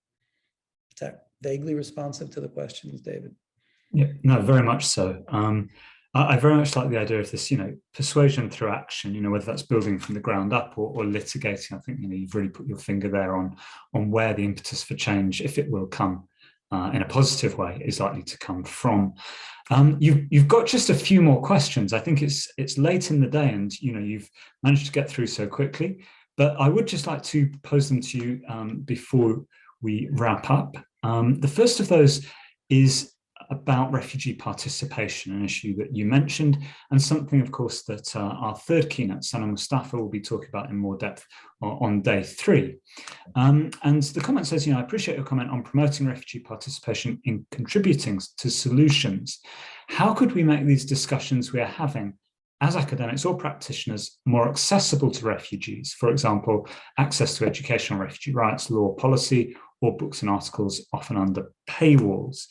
Is that vaguely responsive to the questions, David? Yeah, no, very much so. I very much like the idea of this, persuasion through action, whether that's building from the ground up or litigating. I think, you've really put your finger there on where the impetus for change, if it will come in a positive way, is likely to come from. You've got just a few more questions. I think it's late in the day and, you've managed to get through so quickly, but I would just like to pose them to you before we wrap up. The first of those is about refugee participation, an issue that you mentioned, and something, of course, that our third keynote, Sana Mustafa, will be talking about in more depth on day 3. And the comment says, I appreciate your comment on promoting refugee participation in contributing to solutions. How could we make these discussions we are having as academics or practitioners more accessible to refugees? For example, access to educational refugee rights, law, policy, or books and articles often under paywalls.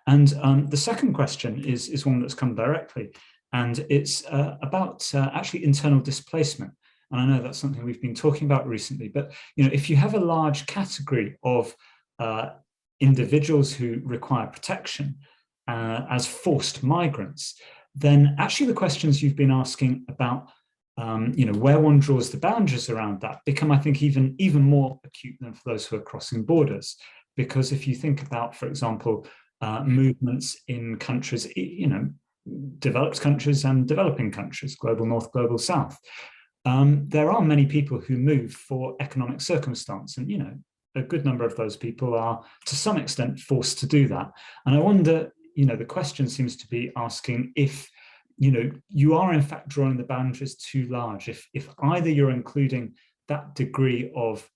And the second question is one that's come directly, and it's about actually internal displacement. And I know that's something we've been talking about recently, but if you have a large category of individuals who require protection as forced migrants, then actually the questions you've been asking about where one draws the boundaries around that become, I think, even more acute than for those who are crossing borders. Because if you think about, for example, movements in countries, developed countries and developing countries, global north, global south, there are many people who move for economic circumstance. And, a good number of those people are, to some extent, forced to do that. And I wonder, the question seems to be asking if, you are in fact drawing the boundaries too large, if either you're including that degree of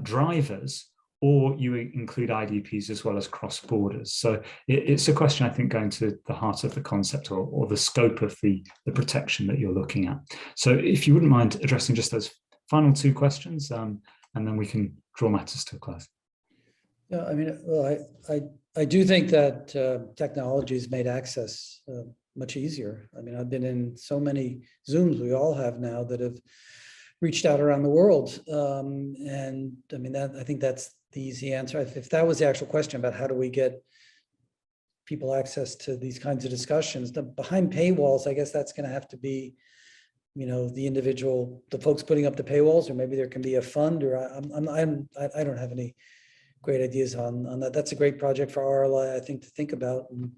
drivers, or you include IDPs as well as cross borders. So it's a question, I think, going to the heart of the concept or the scope of the protection that you're looking at. So if you wouldn't mind addressing just those final 2 questions, and then we can draw matters to a close. Yeah, I mean, well, I do think that technology has made access much easier. I mean, I've been in so many Zooms we all have now that have reached out around the world. And I mean, I think that's the easy answer. If that was the actual question about how do we get people access to these kinds of discussions, behind paywalls, I guess that's going to have to be, the folks putting up the paywalls, or maybe there can be a fund, or I don't have any great ideas on that. That's a great project for RLI, I think, to think about and,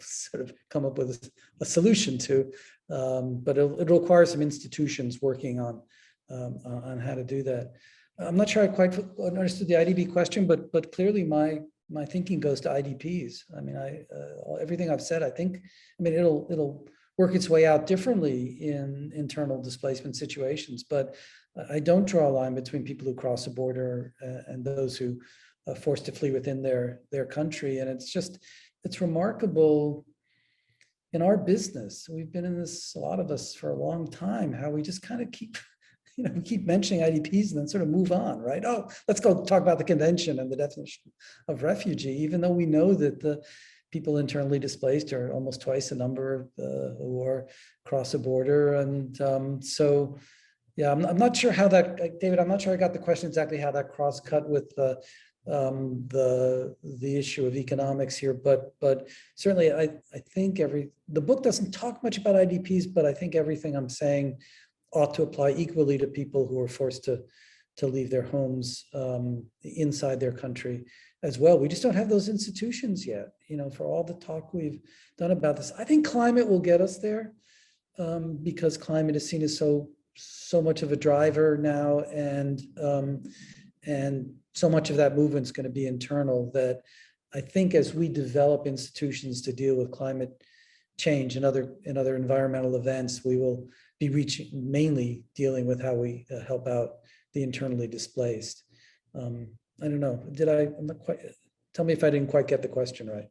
sort of come up with a solution to, but it'll require some institutions working on how to do that. I'm not sure I quite understood the IDP question, but clearly my thinking goes to IDPs. I mean, everything I've said, I mean, it'll work its way out differently in internal displacement situations, but I don't draw a line between people who cross a border and those who are forced to flee within their country. And it's remarkable in our business. We've been in this, a lot of us, for a long time, how we just kind of keep we keep mentioning IDPs and then sort of move on, right? Oh, let's go talk about the convention and the definition of refugee, even though we know that the people internally displaced are almost twice the number of who are cross a border. And so, yeah, I'm not sure how that, David, I'm not sure I got the question exactly how that cross cut with the issue of economics here, but certainly I think the book doesn't talk much about IDPs, but I think everything I'm saying ought to apply equally to people who are forced to leave their homes inside their country as well. We just don't have those institutions yet, for all the talk we've done about this. I think climate will get us there because climate is seen as so much of a driver now, and so much of that movement is going to be internal, that I think as we develop institutions to deal with climate change and other environmental events, we will be mainly dealing with how we help out the internally displaced. I don't know. I'm not quite, tell me if I didn't quite get the question right.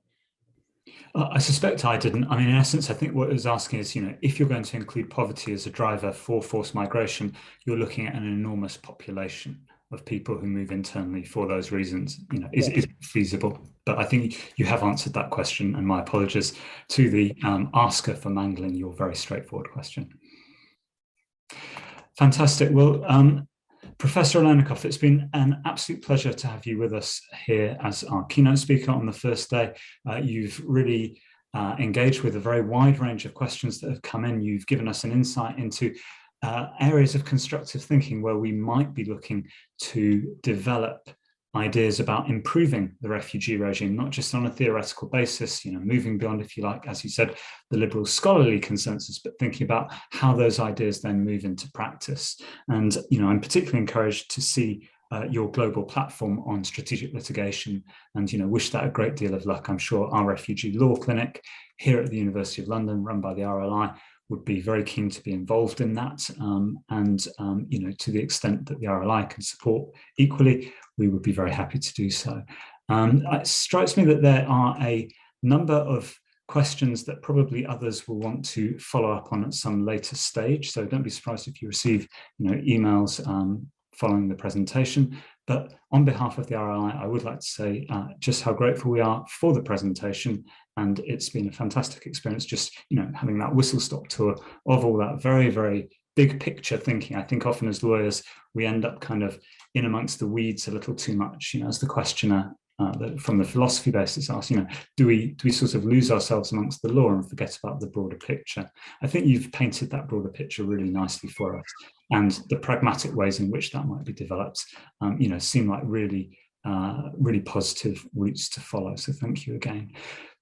I suspect I didn't. I mean, in essence, I think what it was asking is, if you're going to include poverty as a driver for forced migration, you're looking at an enormous population of people who move internally for those reasons. Is it feasible? But I think you have answered that question, and my apologies to the asker for mangling your very straightforward question. Fantastic. Well, Professor Aleinikoff, it's been an absolute pleasure to have you with us here as our keynote speaker on the first day. You've really engaged with a very wide range of questions that have come in. You've given us an insight into areas of constructive thinking where we might be looking to develop ideas about improving the refugee regime, not just on a theoretical basis, moving beyond, if you like, as you said, the liberal scholarly consensus, but thinking about how those ideas then move into practice. And, I'm particularly encouraged to see your global platform on strategic litigation, and, wish that a great deal of luck. I'm sure our refugee law clinic here at the University of London, run by the RLI, would be very keen to be involved in that. To the extent that the RLI can support equally, we would be very happy to do so. It strikes me that there are a number of questions that probably others will want to follow up on at some later stage. So don't be surprised if you receive, emails following the presentation. But on behalf of the RLI, I would like to say just how grateful we are for the presentation. And it's been a fantastic experience just, having that whistle-stop tour of all that very, very big picture thinking. I think often as lawyers, we end up kind of in amongst the weeds a little too much, as the questioner from the philosophy basis asks, do we sort of lose ourselves amongst the law and forget about the broader picture? I think you've painted that broader picture really nicely for us. And the pragmatic ways in which that might be developed, seem like really, really positive routes to follow. So thank you again.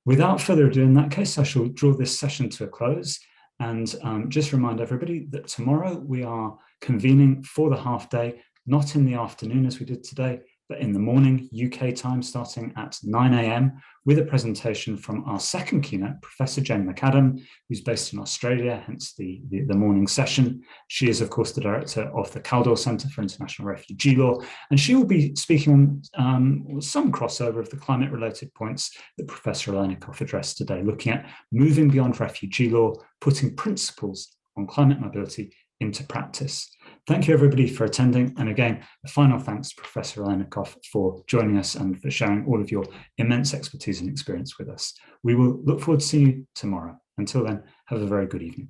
Without further ado, in that case, I shall draw this session to a close and just remind everybody that tomorrow we are convening for the half day, not in the afternoon as we did today, but in the morning, UK time, starting at 9 a.m, with a presentation from our second keynote, Professor Jane McAdam, who's based in Australia, hence the morning session. She is, of course, the director of the Kaldor Centre for International Refugee Law, and she will be speaking on some crossover of the climate-related points that Professor Aleinikoff addressed today, looking at moving beyond refugee law, putting principles on climate mobility into practice. Thank you, everybody, for attending. And again, a final thanks to Professor Aleinikoff for joining us and for sharing all of your immense expertise and experience with us. We will look forward to seeing you tomorrow. Until then, have a very good evening.